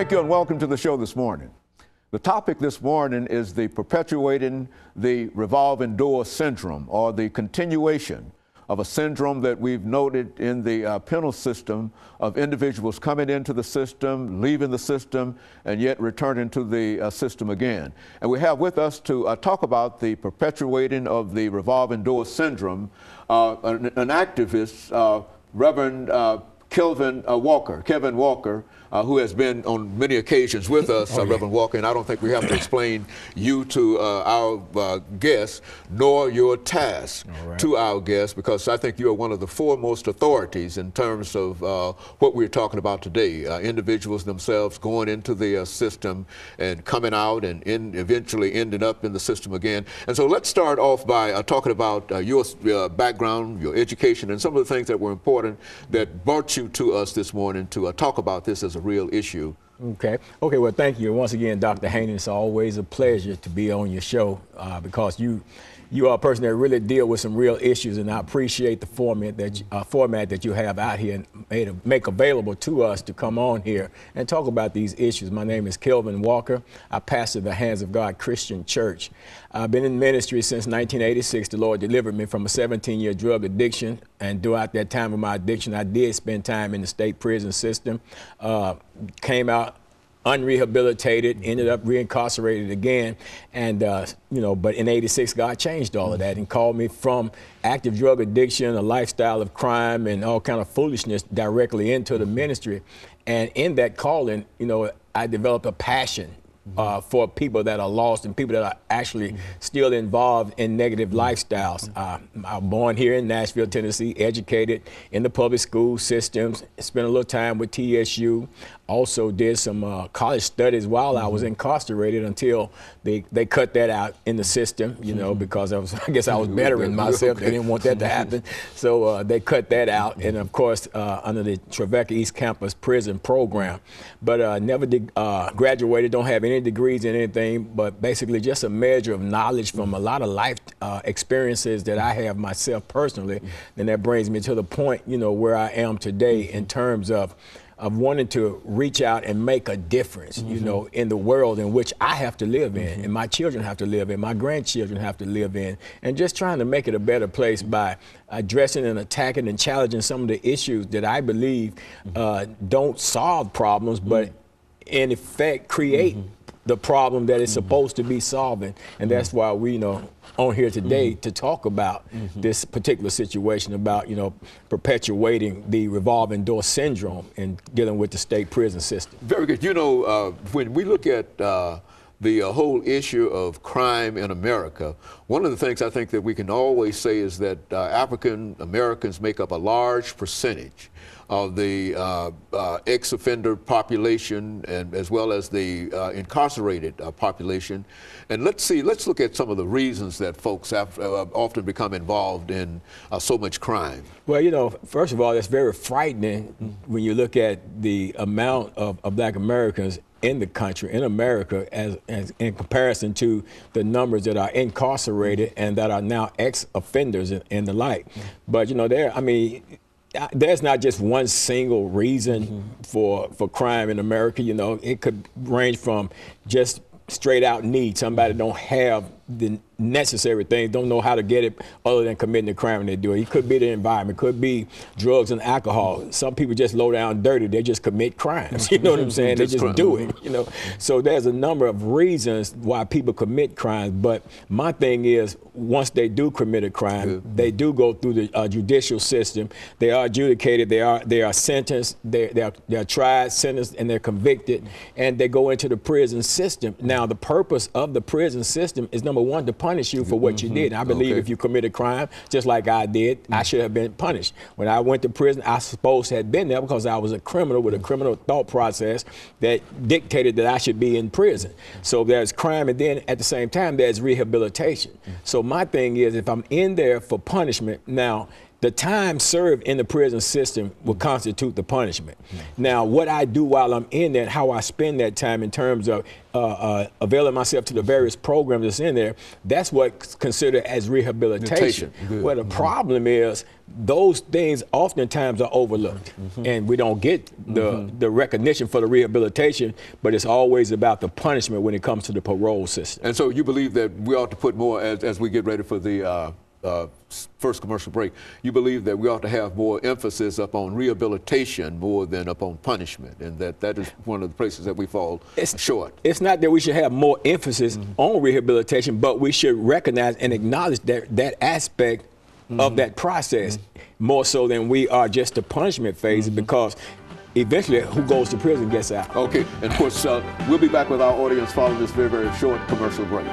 thank you and welcome to the show this morning. The topic this morning is the perpetuating the revolving door syndrome, or the continuation of a syndrome that we've noted in the penal system of individuals coming into the system, leaving the system, and yet returning to the system again. And we have with us to talk about the perpetuating of the revolving door syndrome, an activist, Reverend Kevin Walker, who has been on many occasions with us, Reverend Walker, and I don't think we have to explain you to our guests, nor your task to our guests, because I think you are one of the foremost authorities in terms of what we're talking about today. Individuals themselves going into the system and coming out and eventually ending up in the system again. And so let's start off by talking about your background, your education, and some of the things that were important that brought you to us this morning to talk about this as a real issue. Okay, well, thank you once again, Dr. Haney. It's always a pleasure to be on your show because you are a person that really deal with some real issues, and I appreciate the format that you have out here and make available to us to come on here and talk about these issues. My name is Kevin Walker. I pastor the Hands of God Christian Church. I've been in ministry since 1986. The Lord delivered me from a 17-year drug addiction, and throughout that time of my addiction, I did spend time in the state prison system, came out unrehabilitated, ended up reincarcerated again, and but in '86 God changed all of that and called me from active drug addiction, a lifestyle of crime and all kind of foolishness directly into the ministry. And in that calling, I developed a passion for people that are lost and people that are actually still involved in negative lifestyles. I'm born here in Nashville, Tennessee, educated in the public school systems, spent a little time with TSU, also did some college studies while I was incarcerated until they cut that out in the system, because I guess I was bettering myself. They didn't want that to happen. So they cut that out, and of course under the Trevecca East Campus prison program. But never graduated, don't have any degrees in anything, but basically just a measure of knowledge from a lot of life experiences that I have myself personally. And that brings me to the point, where I am today in terms of wanting to reach out and make a difference, in the world in which I have to live in, and my children have to live in, my grandchildren have to live in, and just trying to make it a better place by addressing and attacking and challenging some of the issues that I believe don't solve problems, but in effect create the problem that it's supposed to be solving. And that's why we, on here today to talk about this particular situation about, perpetuating the revolving door syndrome and dealing with the state prison system. Very good. When we look at the whole issue of crime in America, one of the things I think that we can always say is that African Americans make up a large percentage of the ex-offender population, and as well as the incarcerated population. And let's look at some of the reasons that folks have often become involved in so much crime. Well, first of all, it's very frightening when you look at the amount of Black Americans in the country, in America, as in comparison to the numbers that are incarcerated and that are now ex-offenders and the like. But there's not just one single reason for crime in America. It could range from just straight out need. Somebody don't have the necessary things, don't know how to get it other than committing the crime when they do it. It could be the environment, could be drugs and alcohol. Some people just low down dirty, they just commit crimes. You know what I'm saying? They just do it, So there's a number of reasons why people commit crimes, but my thing is, once they do commit a crime, they do go through the judicial system. They are adjudicated, they are sentenced, they're tried, sentenced, and they're convicted, and they go into the prison system. Now, the purpose of the prison system is, number one, to punish you for what you did. And I believe if you commit a crime, just like I did, I should have been punished. When I went to prison, I supposed to have been there because I was a criminal with a criminal thought process that dictated that I should be in prison. So there's crime, and then at the same time, there's rehabilitation. So my thing is, if I'm in there for punishment, now, the time served in the prison system will constitute the punishment. Now, what I do while I'm in there, how I spend that time in terms of availing myself to the various programs that's in there, that's what's considered as rehabilitation. Well, the problem is those things oftentimes are overlooked, and we don't get the recognition for the rehabilitation, but it's always about the punishment when it comes to the parole system. And so you believe that we ought to put more, as we get ready for the first commercial break, you believe that we ought to have more emphasis upon rehabilitation more than upon punishment, and that is one of the places that we fall short. It's not that we should have more emphasis on rehabilitation, but we should recognize and acknowledge that aspect of that process more so than we are just the punishment phase, because eventually who goes to prison gets out. Okay, and of course we'll be back with our audience following this very, very short commercial break.